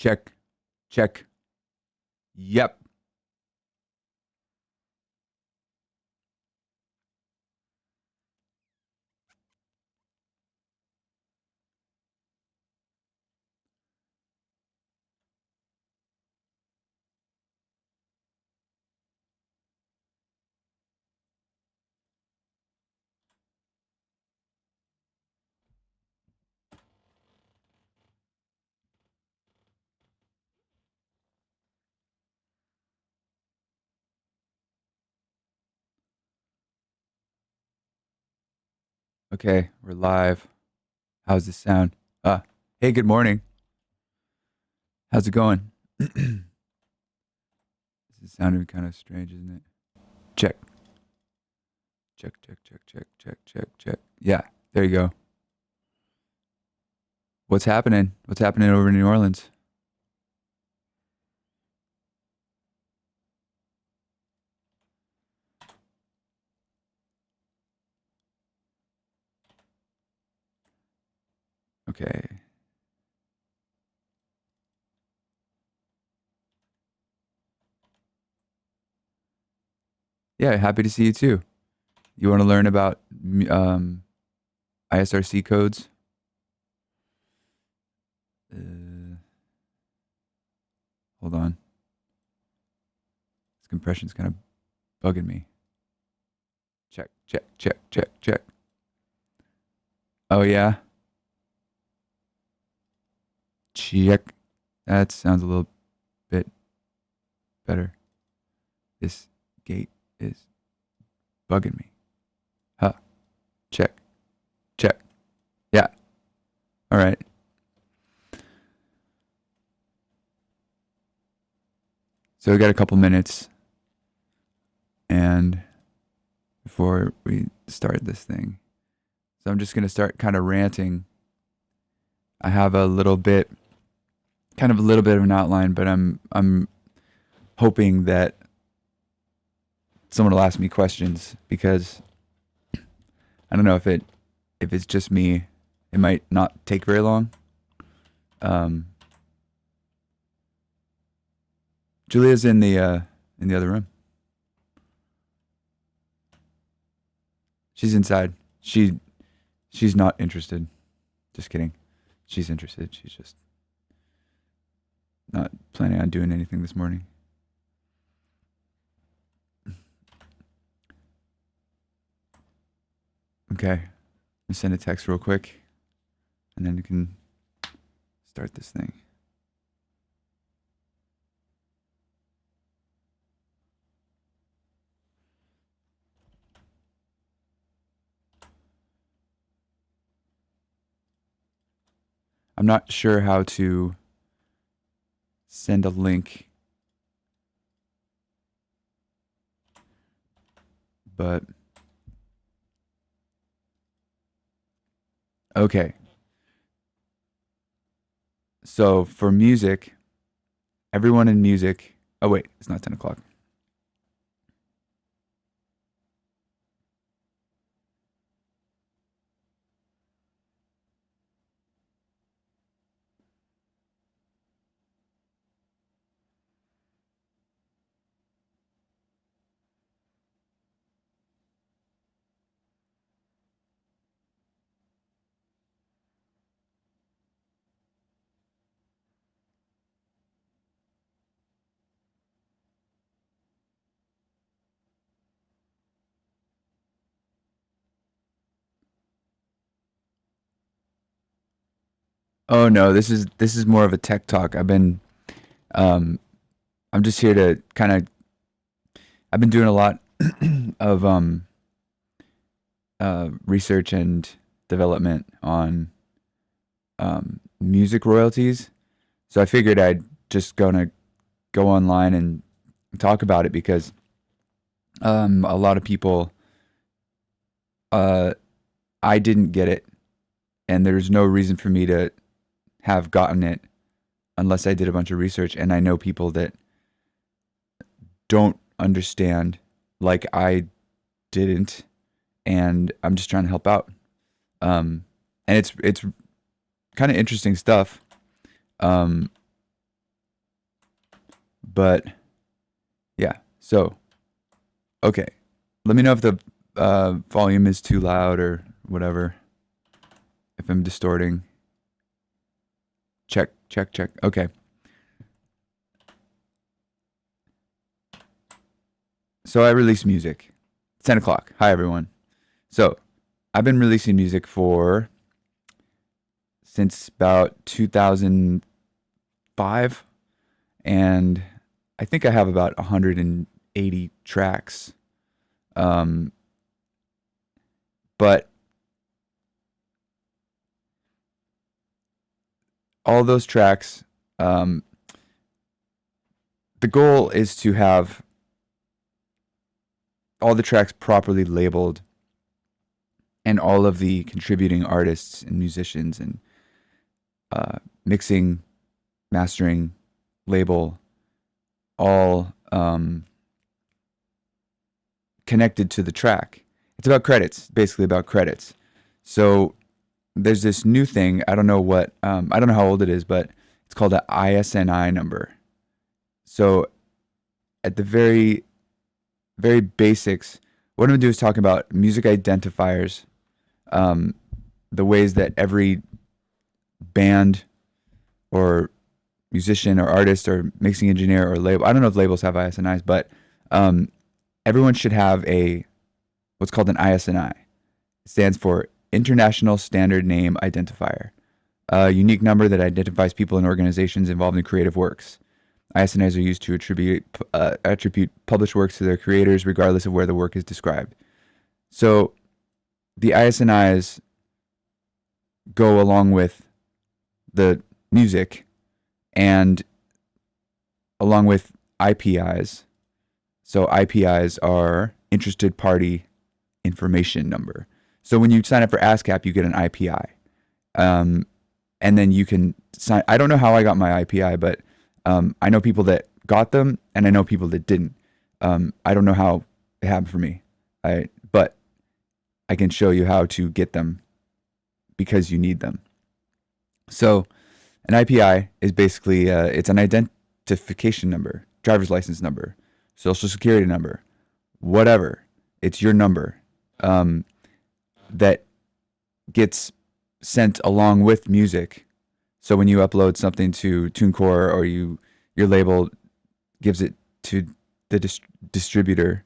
Check, check. Yep. Okay, we're live. How's this sound? Hey, good morning. How's it going? This is sounding kind of strange, isn't it? Check, check, check, check, check, check, check, check. Yeah, there you go. What's happening? What's happening over in New Orleans? Okay. Yeah, happy to see you too. You want to learn about ISRC codes? Uh, Hold on. This compression's kind of bugging me. Check, check, check, check, check. Oh, yeah? Check. That sounds a little bit better. This gate is bugging me. Huh. Check. Check. Yeah. All right. So we got a couple minutes, and before we start this thing, so I'm just gonna start kind of ranting. I have a little bit, kind of a little bit of an outline, but I'm hoping that someone will ask me questions because I don't know if it's just me. It might not take very long. Julia's in the other room. She's inside. She's not interested. Just kidding. She's interested. She's just not planning on doing anything this morning. Okay. I'll send a text real quick and then you can start this thing. I'm not sure how to send a link, but okay. So for music, everyone in music. Oh wait, it's not 10 o'clock. Oh no, this is more of a tech talk. Um I'm just here to kind of I've been doing a lot of research and development on music royalties. So I figured I'd just gonna go online and talk about it because a lot of people uh I didn't get it and there's no reason for me to have gotten it unless I did a bunch of research and I know people that don't understand like I didn't and I'm just trying to help out. And it's kind of interesting stuff. Um But yeah, so okay. Let me know if the volume is too loud or whatever. If I'm distorting. Check, check, check. Okay. So I release music. 10 o'clock. Hi, everyone. So I've been releasing music since about 2005. And I think I have about 180 tracks. But all those tracks, the goal is to have all the tracks properly labeled and all of the contributing artists and musicians and mixing, mastering, label, all connected to the track. It's about credits, basically about credits. So there's this new thing. I don't know how old it is, but it's called an ISNI number. So at the very, very basics, what I'm gonna do is talk about music identifiers, the ways that every band or musician or artist or mixing engineer or label, I don't know if labels have ISNIs, but everyone should have what's called an ISNI. It stands for International Standard Name Identifier, a unique number that identifies people and organizations involved in creative works. ISNIs are used to attribute published works to their creators, regardless of where the work is described. So the ISNIs go along with the music and along with IPIs. So IPIs are Interested Party Information Number. So when you sign up for ASCAP, you get an IPI. And then you can sign. I don't know how I got my IPI, but I know people that got them, and I know people that didn't. I don't know how it happened for me, but I can show you how to get them because you need them. So an IPI is basically it's an identification number, driver's license number, social security number, whatever. It's your number that gets sent along with music. So when you upload something to TuneCore or your label gives it to the distributor,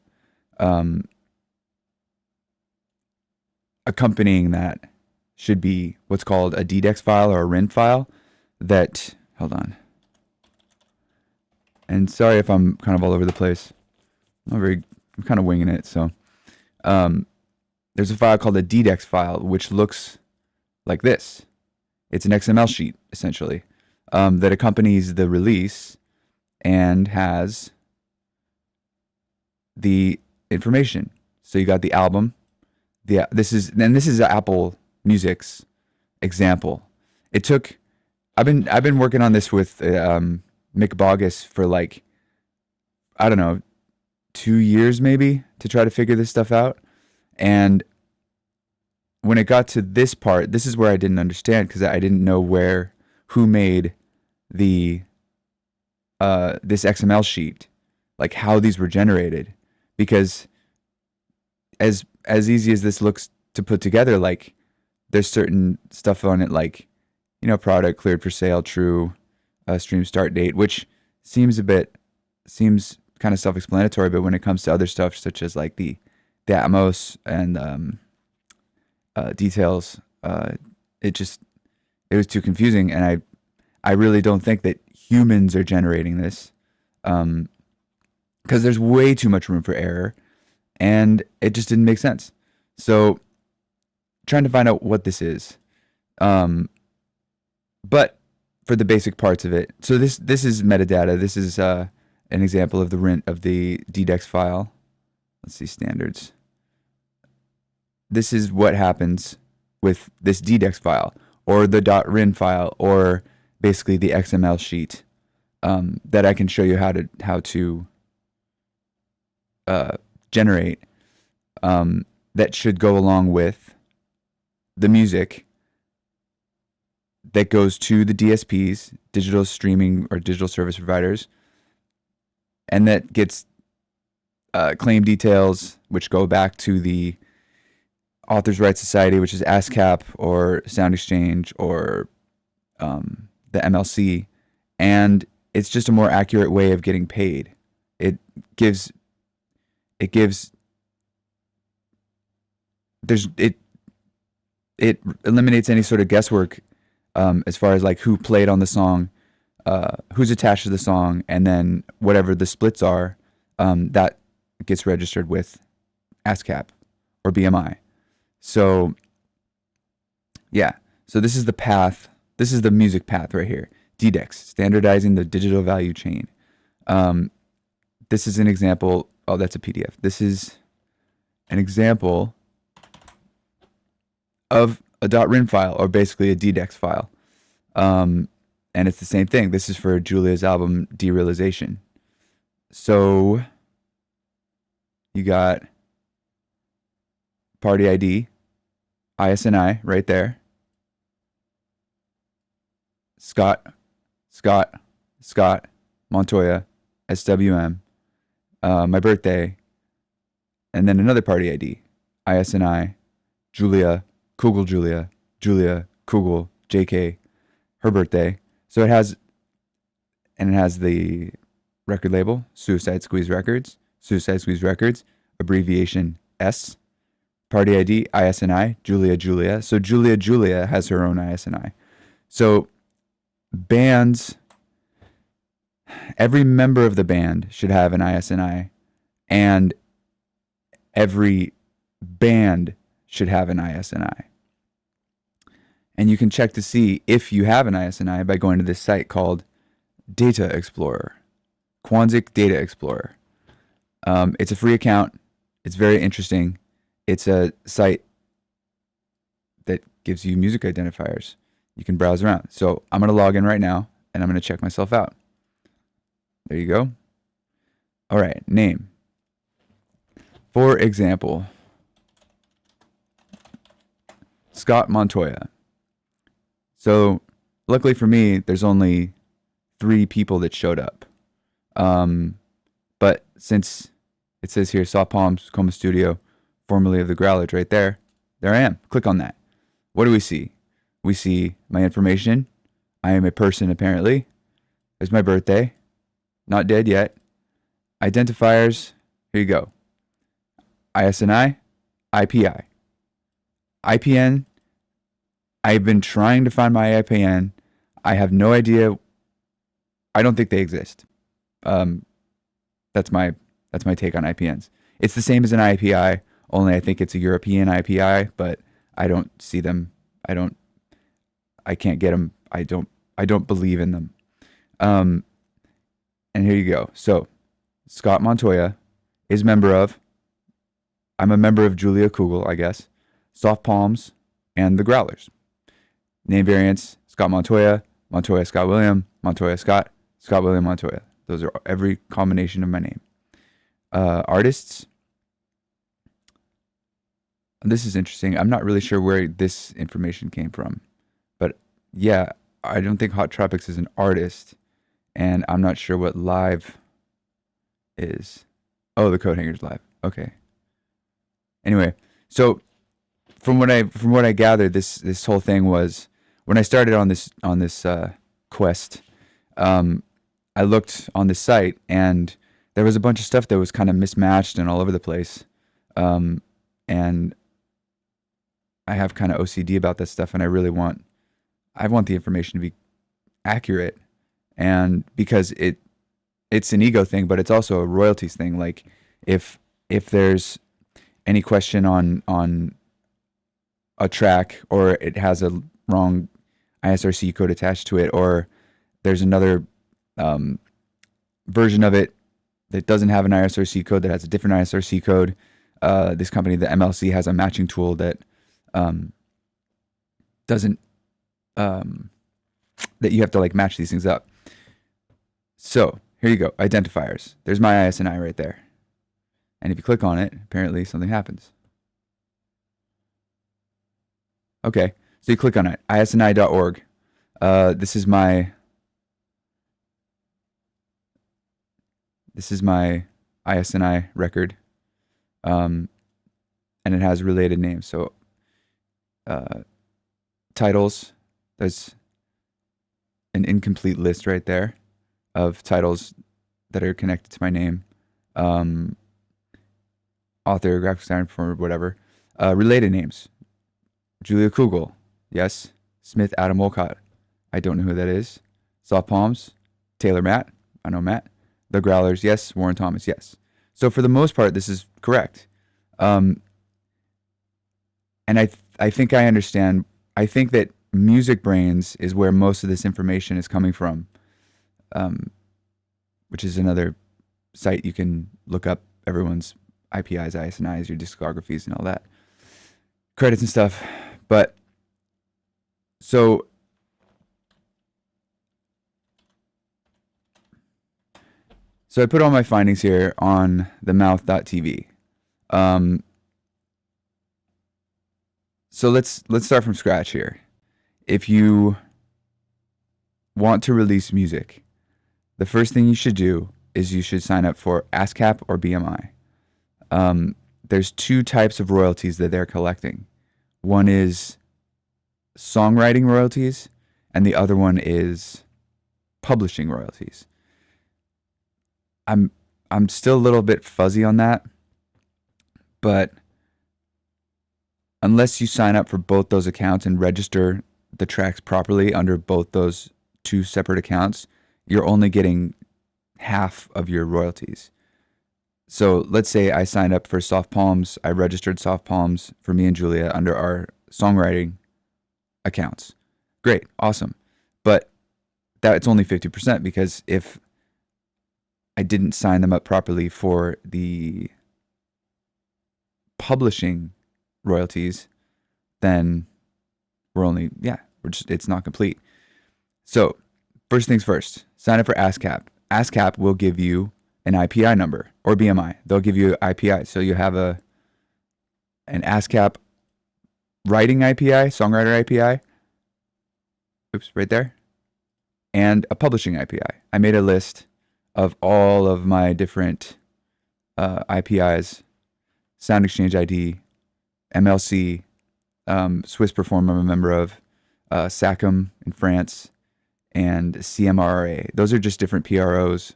accompanying that should be what's called a DDEX file or a RIN file that, hold on. And sorry if I'm kind of all over the place. I'm kind of winging it. So there's a file called a DDEX file, which looks like this. It's an XML sheet, essentially, that accompanies the release and has the information. So you got the album. This is Apple Music's example. I've been working on this with Mick Bogus for like, I don't know, 2 years maybe to try to figure this stuff out. And when it got to this part, this is where I didn't understand because I didn't know who made this XML sheet, like how these were generated. Because as easy as this looks to put together, like there's certain stuff on it, like, you know, product cleared for sale, true, stream start date, which seems kind of self-explanatory, but when it comes to other stuff such as like the Atmos and details, it was too confusing, and I really don't think that humans are generating this, because there's way too much room for error, and it just didn't make sense. So trying to find out what this is, but for the basic parts of it, so this is metadata. This is an example of the DDEX file. Let's see, standards. This is what happens with this DDEX file or the .rin file or basically the XML sheet that I can show you how to generate that should go along with the music that goes to the DSPs, digital streaming or digital service providers, and that gets claim details, which go back to the Authors' Rights Society, which is ASCAP or Sound Exchange or the MLC, and it's just a more accurate way of getting paid. It gives it eliminates any sort of guesswork as far as like who played on the song, who's attached to the song, and then whatever the splits are, that gets registered with ASCAP or BMI. So yeah, so this is the path. This is the music path right here. DDEX, standardizing the digital value chain. This is an example. Oh, that's a PDF. This is an example of a .rin file, or basically a DDEX file. And it's the same thing. This is for Julia's album Derealization. So you got party ID, ISNI right there. Scott, Montoya, SWM, my birthday, and then another party ID, ISNI, Julia, Kugel Julia, Kugel, JK, her birthday. So it has the record label, Suicide Squeeze Records, abbreviation S, party ID, ISNI, Julia. So Julia has her own ISNI. So bands, every member of the band should have an ISNI, and every band should have an ISNI. And you can check to see if you have an ISNI by going to this site called Data Explorer, Quantic Data Explorer. It's a free account. It's very interesting. It's a site that gives you music identifiers. You can browse around. So I'm going to log in right now, and I'm going to check myself out. There you go. All right, name. For example, Scott Montoya. So luckily for me, there's only 3 people that showed up. But since it says here, Soft Palms, Coma Studio, formerly of the Growlers, right there I am. Click on that. What do we see? We see my information. I am a person, apparently. There's my birthday. Not dead yet. Identifiers. Here you go. ISNI, IPI. IPN. I've been trying to find my IPN. I have no idea. I don't think they exist. That's my take on IPNs. It's the same as an IPI, only I think it's a European IPI, but I don't see them. I can't get them. I don't believe in them. And here you go. So Scott Montoya is I'm a member of Julia Kugel, I guess, Soft Palms, and the Growlers. Name variants: Scott Montoya, Scott William, Scott William Montoya. Those are every combination of my name. Artists. This is interesting. I'm not really sure where this information came from. But yeah, I don't think Hot Tropics is an artist. And I'm not sure what live is. Oh, the Coat Hanger's live. Okay. Anyway, so from what I gathered, this whole thing was, when I started on this quest, I looked on the site, and there was a bunch of stuff that was kind of mismatched and all over the place. And I have kind of OCD about that stuff, and I want the information to be accurate. And because it's an ego thing, but it's also a royalties thing. Like if there's any question on a track, or it has a wrong ISRC code attached to it, or there's another version of it that doesn't have an ISRC code, that has a different ISRC code. This company, the MLC, has a matching tool that doesn't that you have to like match these things up. So here you go, identifiers. There's my ISNI right there. And if you click on it, apparently something happens. Okay, so you click on it, isni.org. This is my ISNI record, and it has related names. So titles, there's an incomplete list right there of titles that are connected to my name. Author, graphic designer, performer, whatever. Related names. Julia Kugel, yes. Smith Adam Wolcott, I don't know who that is. Soft Palms, Taylor Matt, I know Matt. The Growlers, yes. Warren Thomas, yes. So for the most part, this is correct. And I think I understand. I think that Music Brains is where most of this information is coming from, which is another site you can look up everyone's IPIs, ISNIs, your discographies, and all that, credits and stuff. But so I put all my findings here on themouth.tv. So let's start from scratch here. If you want to release music, the first thing you should do is you should sign up for ASCAP or BMI. There's two types of royalties that they're collecting. One is songwriting royalties, and the other one is publishing royalties. I'm still a little bit fuzzy on that, but unless you sign up for both those accounts and register the tracks properly under both those two separate accounts, you're only getting half of your royalties. So let's say I signed up for Soft Palms. I registered Soft Palms for me and Julia under our songwriting accounts. Great, awesome. But that's only 50% because if I didn't sign them up properly for the publishing royalties, then it's not complete. So first things first, sign up for ASCAP. ASCAP will give you an IPI number, or BMI. They'll give you IPI. So you have an ASCAP writing IPI, songwriter IPI. Oops, right there. And a publishing IPI. I made a list of all of my different IPIs, Sound Exchange ID, MLC, Swiss Perform I'm a member of, SACM in France, and CMRRA. Those are just different PROs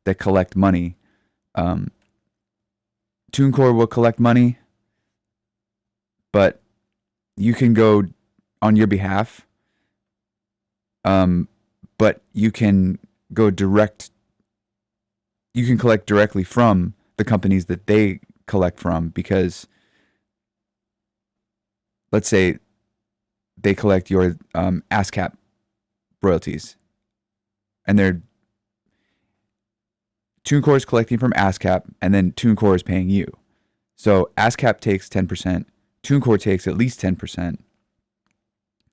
that collect money. TuneCore will collect money, but you can go on your behalf, but you can go direct. You can collect directly from the companies that they collect from, because let's say they collect your ASCAP royalties, and they're TuneCore is collecting from ASCAP, and then TuneCore is paying you. So ASCAP takes 10%, TuneCore takes at least 10%,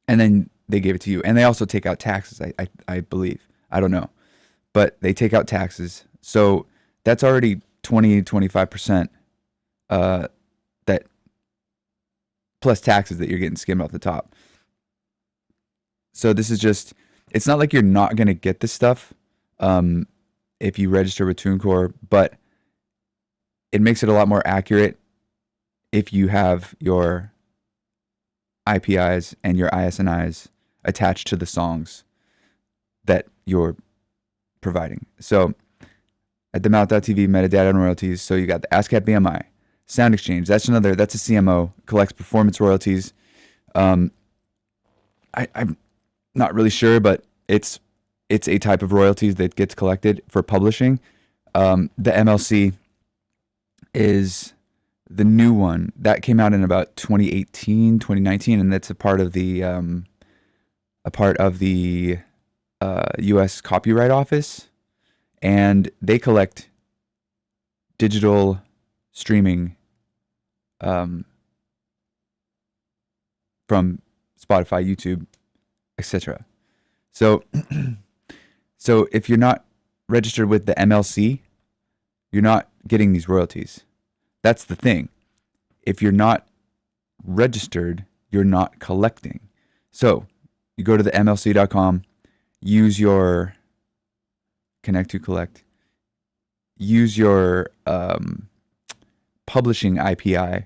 and then they give it to you. And they also take out taxes, I believe. I don't know. But they take out taxes. So that's already 20-25% that plus taxes that you're getting skimmed off the top. So this is just, it's not like you're not going to get this stuff if you register with TuneCore, but it makes it a lot more accurate if you have your IPIs and your ISNIs attached to the songs that you're providing. So at themouth.tv, metadata and royalties. So you got the ASCAP BMI, Sound Exchange. That's a CMO, collects performance royalties. I'm not really sure, but it's a type of royalties that gets collected for publishing. The MLC is the new one that came out in about 2018, 2019, and that's a part of the U.S. Copyright Office, and they collect digital streaming from Spotify, YouTube, etc. So if you're not registered with the MLC, you're not getting these royalties. That's the thing. If you're not registered, you're not collecting. So you go to the MLC.com, use your Connect to Collect, use your publishing IPI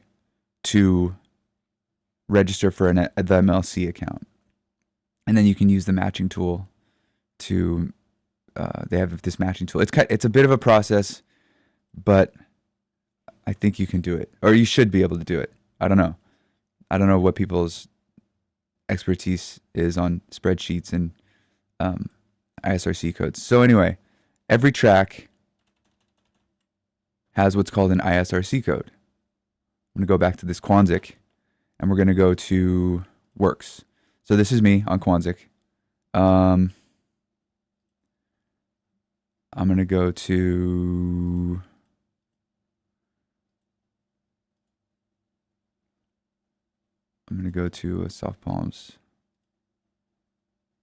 to register for the MLC account. And then you can use the matching tool to, they have this matching tool. It's a bit of a process, but I think you can do it, or you should be able to do it. I don't know. I don't know what people's expertise is on spreadsheets and ISRC codes. So anyway, every track has what's called an ISRC code. I'm going to go back to this Quantic, and we're going to go to Works. So this is me on Quantic. I'm going to go to... I'm going to go to Soft Palms.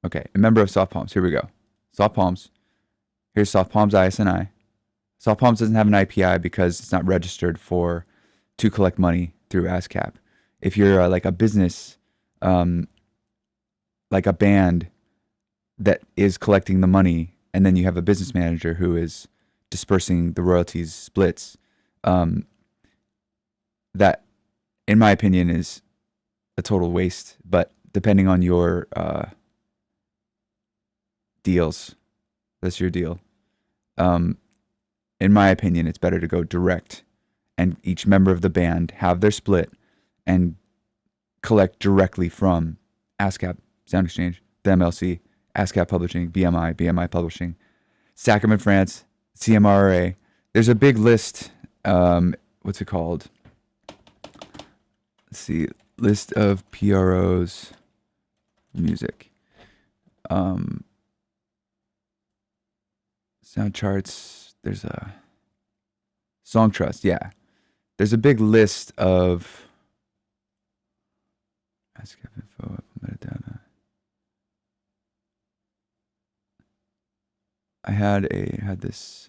Okay, a member of Soft Palms. Here we go. Soft Palms. Here's Soft Palms ISNI. Soft Palms doesn't have an IPI because it's not registered to collect money through ASCAP. If you're like a business, like a band that is collecting the money, and then you have a business manager who is dispersing the royalties splits, that, in my opinion, is a total waste. But depending on your deals, that's your deal. In my opinion, it's better to go direct, and each member of the band have their split and collect directly from ASCAP, Sound Exchange, the MLC, ASCAP Publishing, BMI Publishing, Sacrament France, CMRA. There's a big list. What's it called? Let's see. List of PROs music. Sound charts. There's a Song Trust. Yeah. There's a big list of ASCAP info, metadata. I had this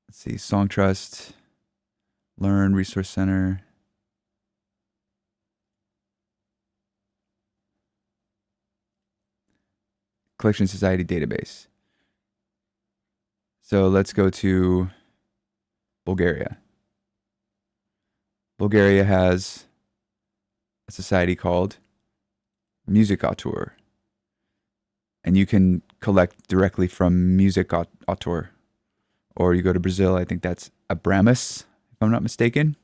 let's see, Song Trust, Learn, Resource Center. Collection Society database. So let's go to Bulgaria. Bulgaria has a society called Music Auteur. And you can collect directly from Music Auteur. Or you go to Brazil, I think that's Abramus, if I'm not mistaken.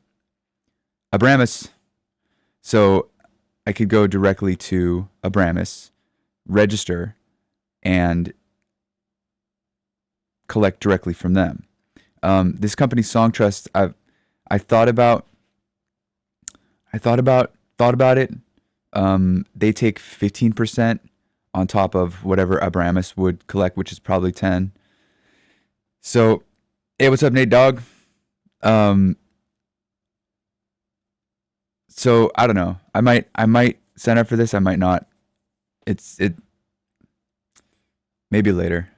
Abramus. So I could go directly to Abramus, register, and collect directly from them. This company, Song Trust, I thought about it. They take 15% on top of whatever Abramus would collect, which is probably 10. So, hey, what's up, Nate Dogg? So I don't know. I might sign up for this. I might not. It maybe later.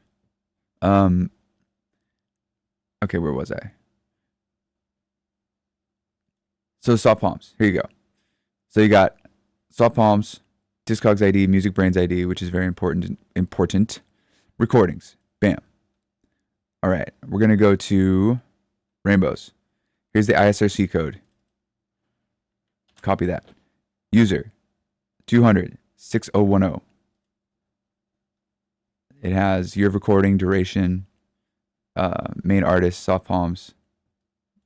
Okay, where was I? So Soft Palms. Here you go. So you got Soft Palms, Discogs ID, Music Brains ID, which is very important. Recordings. Bam. All right, we're gonna go to Rainbows. Here's the ISRC code. Copy that. User 200-6010. It has year of recording, duration, main artist, Soft Palms,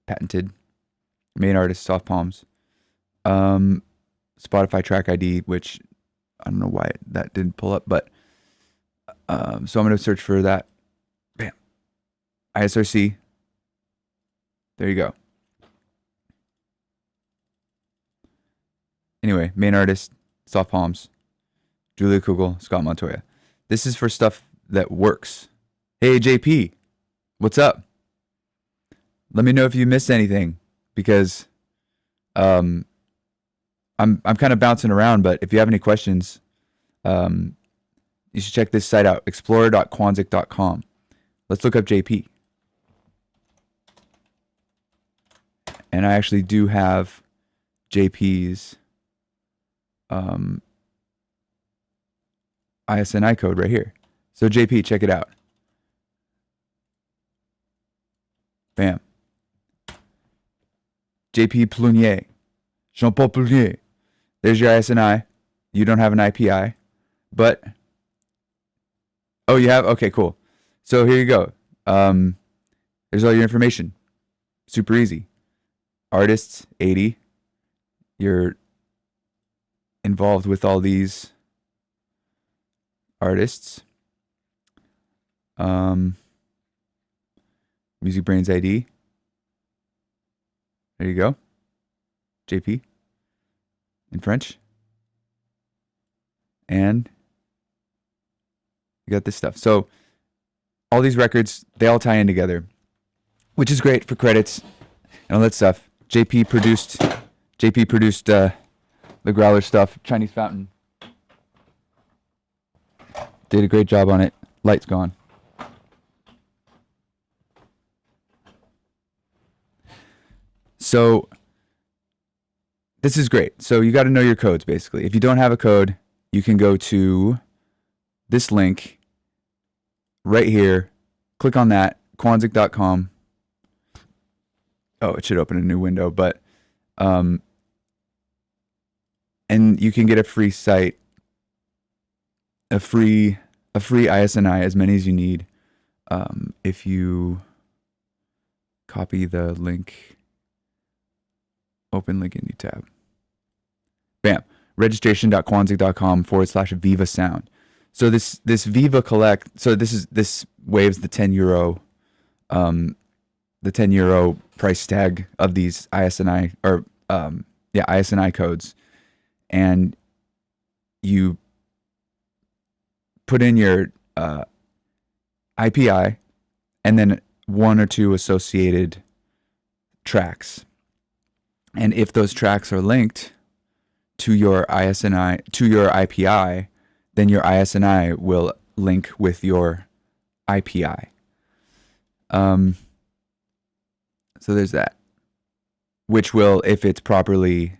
patented. Main artist, Soft Palms. Spotify track ID, which I don't know why that didn't pull up, but so I'm going to search for that. Bam. ISRC. There you go. Anyway, main artist, Soft Palms, Julia Kugel, Scott Montoya. This is for stuff that works. Hey, JP, what's up? Let me know if you missed anything, because I'm kind of bouncing around, but if you have any questions, you should check this site out, explorer.quantic.com. Let's look up JP. And I actually do have JP's ISNI code right here. So JP, check it out. Bam. JP Plunier. Jean-Paul Plunier. There's your ISNI. You don't have an IPI, but oh, you have? Okay, cool. So here you go. There's all your information. Super easy. Artists, 80. You're involved with all these artists. Music Brains ID. There you go. JP. In French. And you got this stuff. So all these records, they all tie in together, which is great for credits and all that stuff. JP produced the Growler stuff, Chinese Fountain. Did a great job on it. Light's gone. So this is great. So you got to know your codes, basically. If you don't have a code, you can go to this link right here. Click on that, Quantic.com. Oh, it should open a new window, but and you can get a free site, a free ISNI, as many as you need. If you copy the link, open link in new tab. Bam. Registration.quantic.com/Viva Sound. So this Viva Collect. So this waives the €10, the €10 price tag of these ISNI or ISNI codes, and you put in your IPI and then one or two associated tracks. And if those tracks are linked to your ISNI, to your IPI, then your ISNI will link with your IPI. So there's that, which will, if it's properly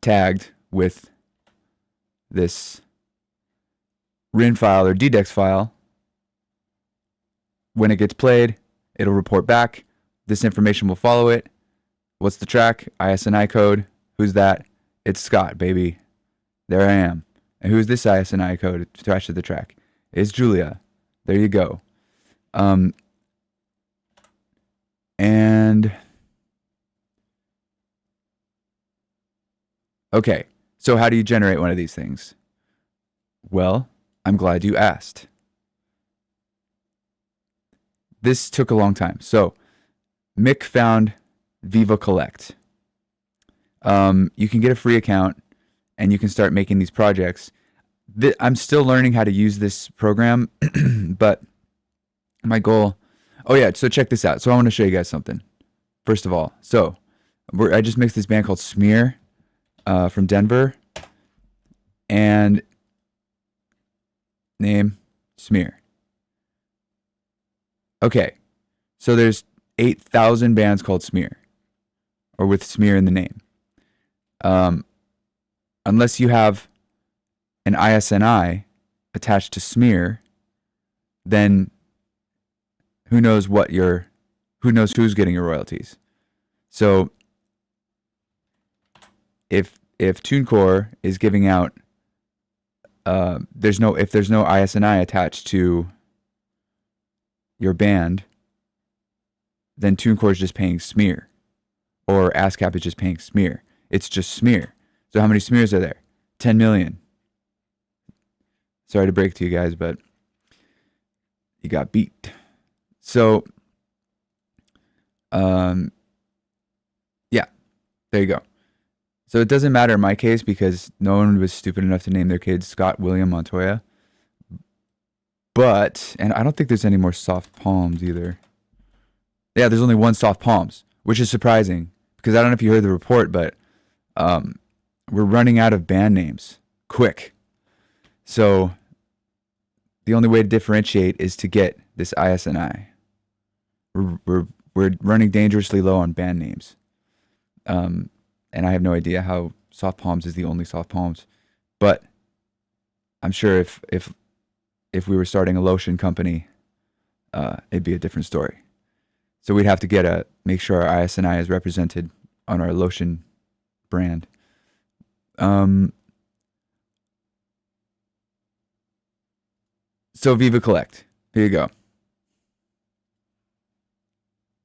tagged with this RIN file or DDEX file, when it gets played, it'll report back. This information will follow it. What's the track? ISNI code. Who's that? It's Scott, baby. There I am. And who's this ISNI code attached to the track? It's Julia. There you go. And okay, so how do you generate one of these things? Well, I'm glad you asked. This took a long time. So Mick found Viva Collect. You can get a free account and you can start making these projects. I'm still learning how to use this program, but my goal... Oh yeah, so check this out. So I want to show you guys something. First of all, so I just mixed this band called Smear from Denver, and name Smear. Okay, so there's 8,000 bands called Smear, or with Smear in the name. Unless you have an ISNI attached to Smear, then who knows who's getting your royalties. So if TuneCore is giving out, if there's no ISNI attached to your band, then TuneCore is just paying Smear, or ASCAP is just paying Smear. It's just Smear. So how many Smears are there? 10 million. Sorry to break to you guys, but you got beat. So, yeah, there you go. So it doesn't matter in my case because no one was stupid enough to name their kid Scott William Montoya. But, and I don't think there's any more soft palms either. Yeah, there's only one soft palms, which is surprising because I don't know if you heard the report, but we're running out of band names quick. So the only way to differentiate is to get this ISNI. We're running dangerously low on band names. And I have no idea how Soft Palms is the only Soft Palms. But I'm sure if if we were starting a lotion company, it'd be a different story. So we'd have to make sure our ISNI is represented on our lotion brand. So Viva Collect. Here you go.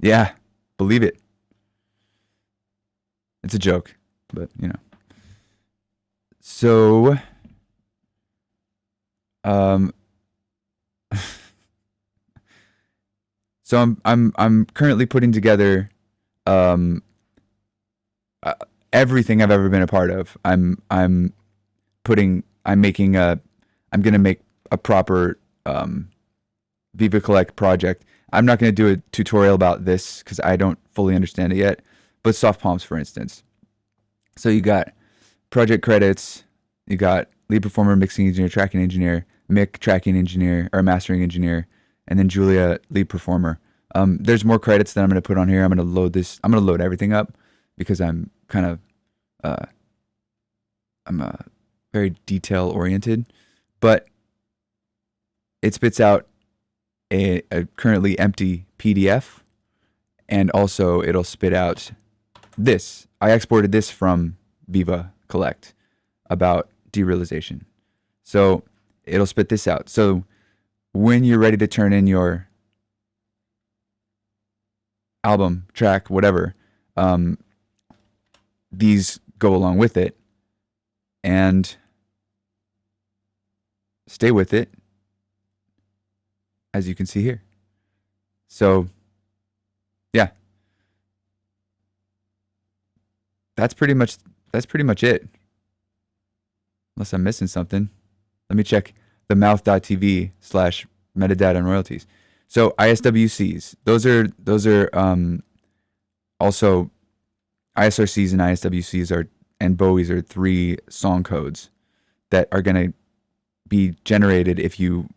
Yeah, believe it. It's a joke, but you know. So, so I'm currently putting together um, everything I've ever been a part of. I'm gonna make a proper Viva Collect project. I'm not gonna do a tutorial about this because I don't fully understand it yet. But soft palms, for instance. So you got project credits, you got lead performer, mixing engineer, tracking engineer, Mick, tracking engineer or mastering engineer, and then Julia, lead performer. There's more credits that I'm going to put on here. I'm going to load everything up because I'm kind of very detail oriented, but it spits out a currently empty PDF, and also it'll spit out this. I exported this from Viva Collect about derealization. So it'll spit this out. So when you're ready to turn in your album, track, whatever, these go along with it and stay with it, as you can see here. So yeah, that's pretty much it. Unless I'm missing something. Let me check the mouth.tv/metadata and royalties. So ISWCs, those are also ISRCs and ISWCs and Bowies are 3 song codes that are going to be generated if you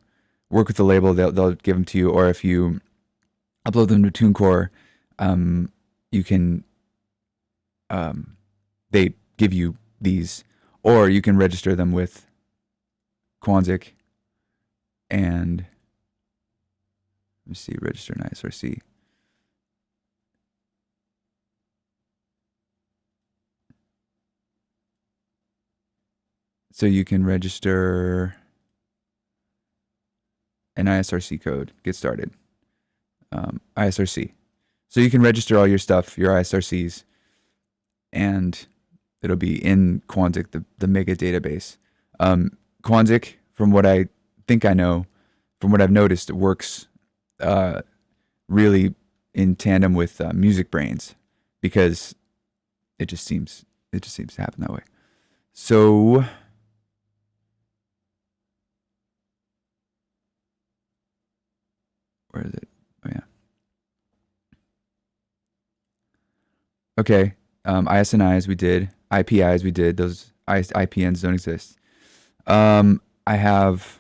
work with the label. They'll give them to you, or if you upload them to TuneCore, you can they give you these, or you can register them with Quantic and let me see, register an ISRC. So you can register an ISRC code, get started. ISRC. So you can register all your stuff, your ISRCs, and it'll be in Quantic, the mega database. Quantic, from what I think I know, from what I've noticed, it works really in tandem with MusicBrainz, because it just seems to happen that way. So where is it? Oh yeah. Okay. ISNIs we did, IPIs we did. Those IPNs don't exist. I have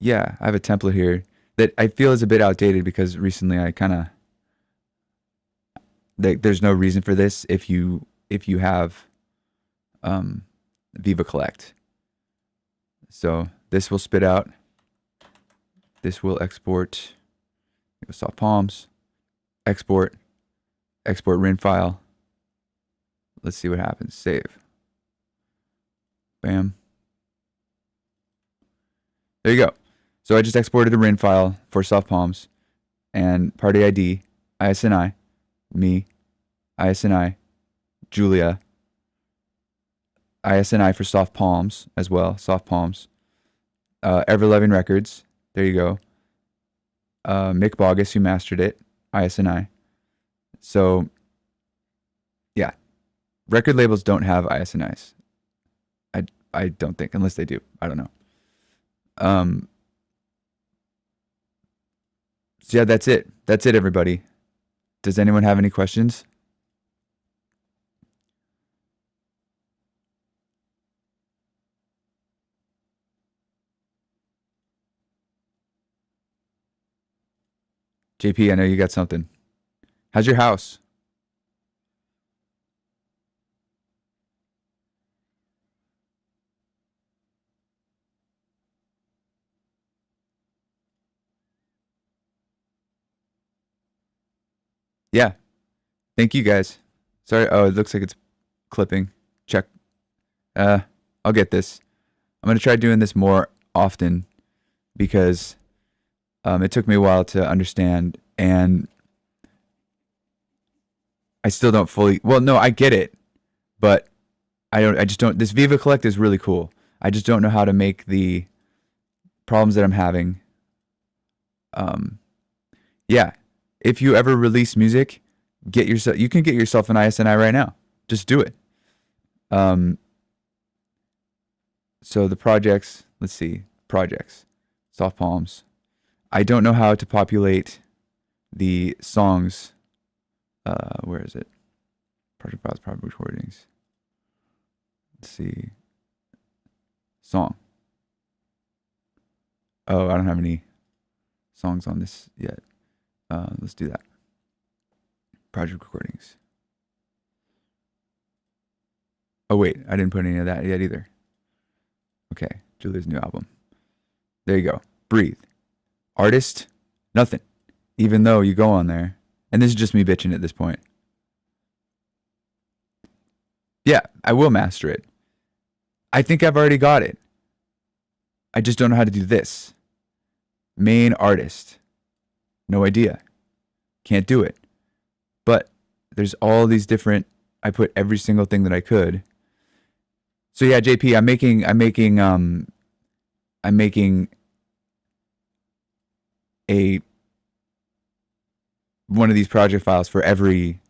a template here that I feel is a bit outdated because recently I kind of there's no reason for this if you have Viva Collect. So this will spit out. This will export. Soft palms. Export RIN file. Let's see what happens. Save. Bam. There you go. So I just exported the RIN file for soft palms, and party ID, ISNI, me, ISNI, Julia, ISNI for soft palms as well, soft palms, Ever-Loving Records, there you go, Mick Bogus, who mastered it, ISNI. So yeah, record labels don't have ISNIs. I don't think, unless they do. I don't know. So yeah, that's it. That's it, everybody. Does anyone have any questions? JP, I know you got something. How's your house? Yeah. Thank you guys. Sorry. Oh, it looks like it's clipping. Check. I'll get this. I'm gonna try doing this more often because it took me a while to understand, and I still don't fully. Well, no, I get it, but I don't. I just don't. This Viva Collect is really cool. I just don't know how to make the problems that I'm having. Yeah. If you ever release music, get yourself. You can get yourself an ISNI right now. Just do it. So the projects. Let's see. Projects. Soft Palms. I don't know how to populate the songs. Where is it? Project files, project recordings. Let's see. Song. Oh, I don't have any songs on this yet. Let's do that. Project recordings. Oh, wait. I didn't put any of that yet either. Okay. Julia's new album. There you go. Breathe. Artist. Nothing. Even though you go on there. And this is just me bitching at this point. Yeah, I will master it. I think I've already got it. I just don't know how to do this. Main artist. No idea. Can't do it. But there's all these different. I put every single thing that I could. So yeah, JP, I'm making a one of these project files for every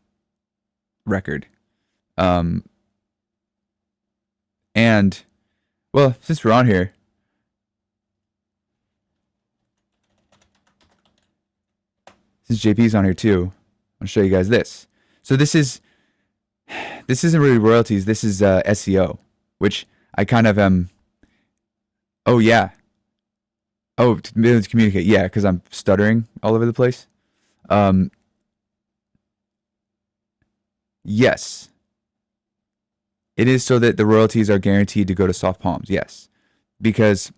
record. And well, since we're on here, since JP's on here too, I'll show you guys this. So this isn't really royalties. This is SEO, which I kind of am. Oh yeah. Oh, to be able to communicate. Yeah, because I'm stuttering all over the place. Yes. It is so that the royalties are guaranteed to go to Soft Palms. Yes. Because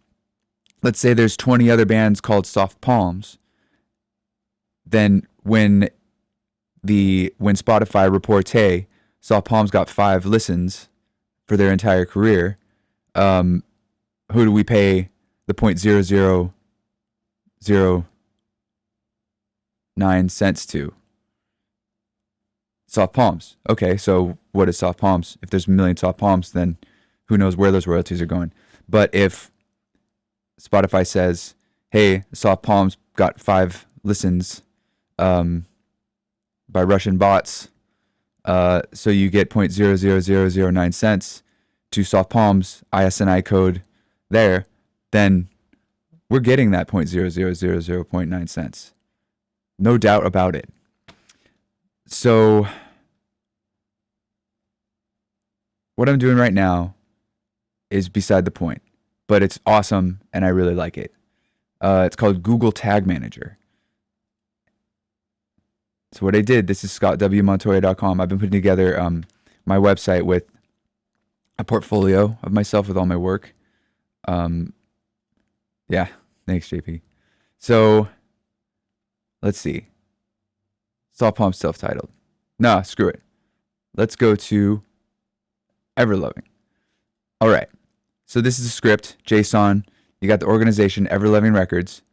let's say there's 20 other bands called Soft Palms. Then when Spotify reports, hey, Soft Palms got 5 listens for their entire career, who do we pay the 0.0009 cents to? Soft Palms. Okay, so what is Soft Palms? If there's a million Soft Palms, then who knows where those royalties are going. But if Spotify says, hey, Soft Palms got 5 listens by Russian bots, so you get 0.00009 cents to Soft Palms ISNI code there, then we're getting that 0.0000.9 cents. No doubt about it. So what I'm doing right now is beside the point, but it's awesome and I really like it. It's called Google Tag Manager. So what I did, this is scottwmontoya.com. I've been putting together my website with a portfolio of myself with all my work. Yeah, thanks, JP. So let's see. Soft Palm self-titled. Nah, screw it. Let's go to Everloving. All right. So this is a script, JSON. You got the organization, Everloving Records.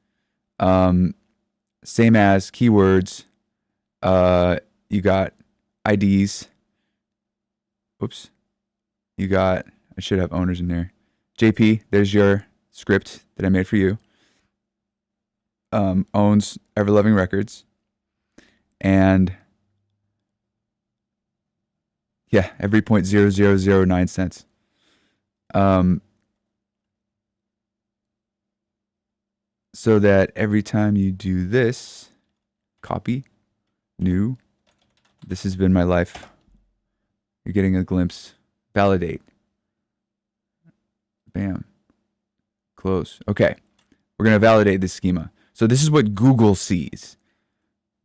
Same as keywords. You got IDs. Oops. You got, I should have owners in there. JP, there's your script that I made for you. Owns Everloving Records. And yeah, every 0.0009 cents. So that every time you do this, copy, new, this has been my life. You're getting a glimpse. Validate. Bam. Close. Okay. We're going to validate this schema. So this is what Google sees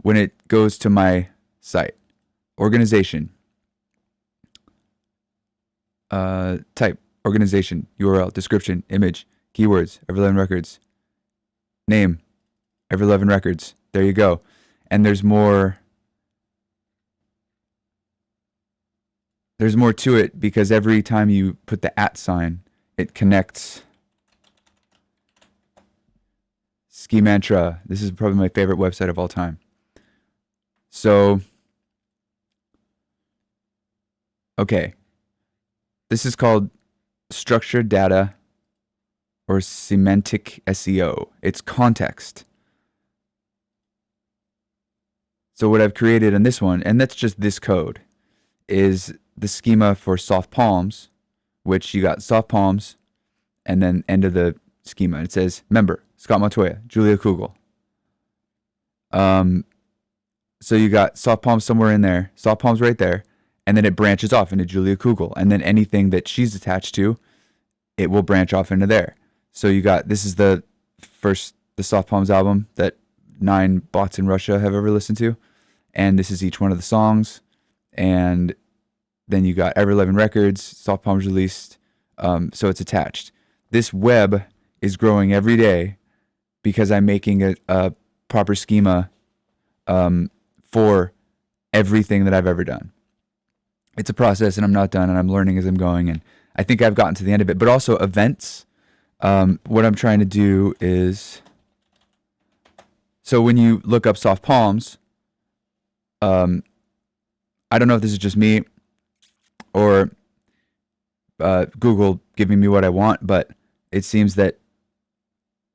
when it goes to my site. Organization. Type. Organization. URL. Description. Image. Keywords. Everloving Records. Name. Everloving Records. There you go. And there's more there's more to it because every time you put the @ sign, it connects. Ski Mantra. This is probably my favorite website of all time. So, okay. This is called structured data or semantic SEO. It's context. So what I've created in this one, and that's just this code, is the schema for soft palms, which you got soft palms, and then end of the schema. It says member Scott Montoya, Julia Kugel. So you got soft palms somewhere in there, soft palms right there, and then it branches off into Julia Kugel, and then anything that she's attached to, it will branch off into there. So you got, this is the soft palms album that 9 bots in Russia have ever listened to, and this is each one of the songs, and then you got Ever Loving Records, soft palms released, so it's attached. This web is growing every day because I'm making a proper schema for everything that I've ever done. It's a process, and I'm not done, and I'm learning as I'm going, and I think I've gotten to the end of it. But also events. What I'm trying to do is, so when you look up soft palms, I don't know if this is just me or Google giving me what I want, but it seems that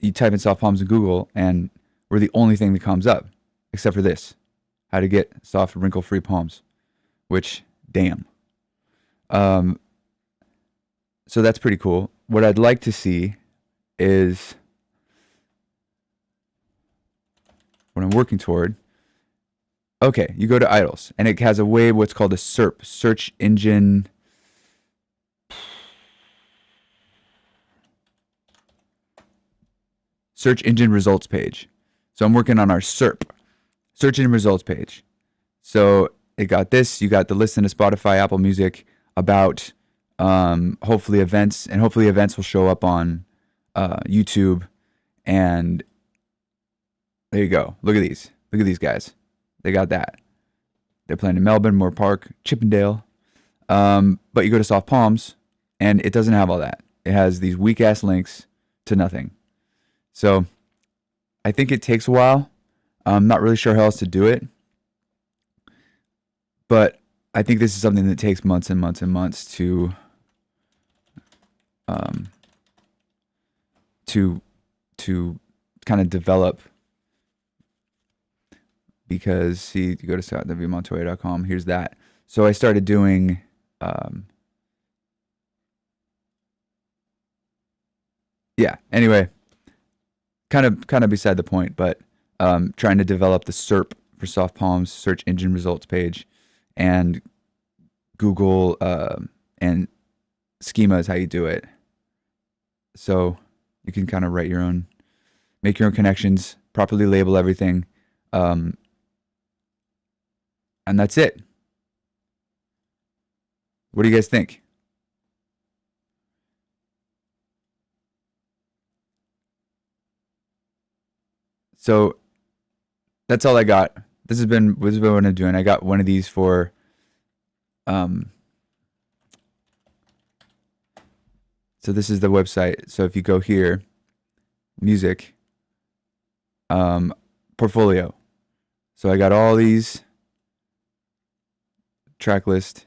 you type in soft palms in Google, and we're the only thing that comes up, except for this: how to get soft, wrinkle-free palms. Which, damn. So that's pretty cool. What I'd like to see is what I'm working toward. Okay, you go to Idols, and it has what's called a SERP, search engine. Search engine results page. So I'm working on our SERP, search engine results page. So it got this. You got the listen to Spotify, Apple Music, about hopefully events, and hopefully events will show up on YouTube. And there you go. Look at these. Look at these guys. They got that. They're playing in Melbourne, Moore Park, Chippendale. But you go to Soft Palms, and it doesn't have all that. It has these weak ass links to nothing. So I think it takes a while. I'm not really sure how else to do it. But I think this is something that takes months and months and months to kind of develop. Because, see, you go to scottwmontoya.com, here's that. So I started doing yeah, anyway, kind of beside the point, but trying to develop the SERP for Soft Palms, search engine results page, and Google and schema is how you do it. So you can kind of write your own, make your own connections, properly label everything, and that's it. What do you guys think? So that's all I got. This has been what I'm doing. I got one of these for so this is the website. So if you go here, music, portfolio. So I got all these, track list,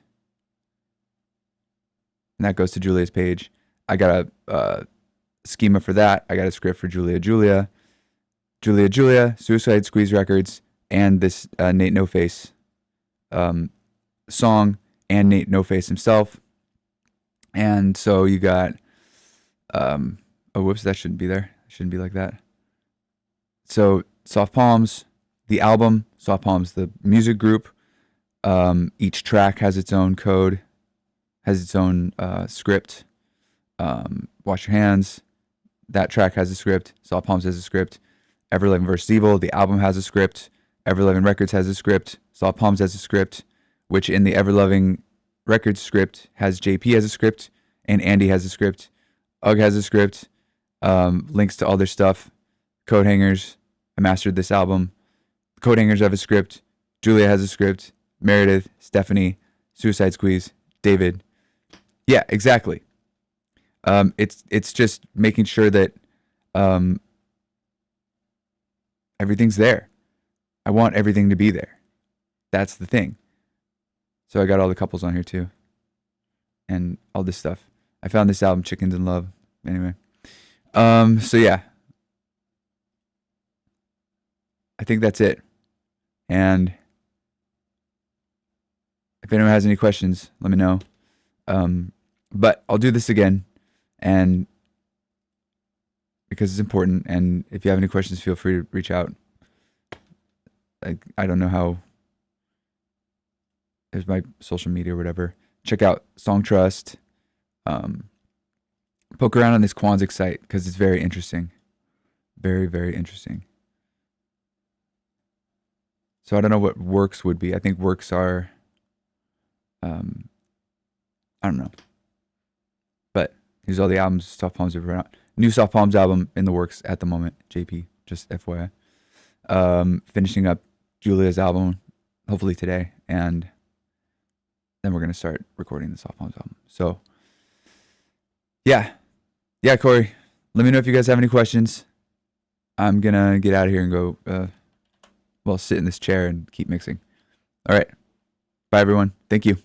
and that goes to Julia's page. I got a schema for that. I got a script for Julia, Suicide Squeeze Records, and this Nate No Face song, and Nate No Face himself. And so you got, oh, whoops, that shouldn't be there. It shouldn't be like that. So Soft Palms, the album, Soft Palms, the music group. Each track has its own code, has its own script. Wash Your Hands, that track has a script. Soft Palms has a script. Ever Living vs. Evil, the album has a script. Ever Loving Records has a script. Soft Palms has a script, which in the Ever Loving Records script has JP has a script, and Andy has a script. Ugg has a script. Links to all their stuff. Coat Hangers, I mastered this album. Coat Hangers have a script. Julia has a script. Meredith, Stephanie, Suicide Squeeze, David. Yeah, exactly. It's just making sure that um, everything's there. I want everything to be there. That's the thing. So I got all the couples on here too, and all this stuff. I found this album, Chickens in Love. Anyway, so yeah, I think that's it. And if anyone has any questions, let me know. But I'll do this again, and because it's important. And if you have any questions, feel free to reach out. I don't know how. There's my social media or whatever. Check out Song Trust. Poke around on this Kwanzaa site because it's very interesting. Very, very interesting. So I don't know what works would be. I think works are, I don't know. But here's all the albums Soft Palms have run out. New Soft Palms album in the works at the moment. JP, just FYI. Finishing up Julia's album, hopefully today, and then we're gonna start recording the Soft Palms album. So yeah, Corey. Let me know if you guys have any questions. I'm gonna get out of here and go. Sit in this chair and keep mixing. All right. Bye, everyone. Thank you.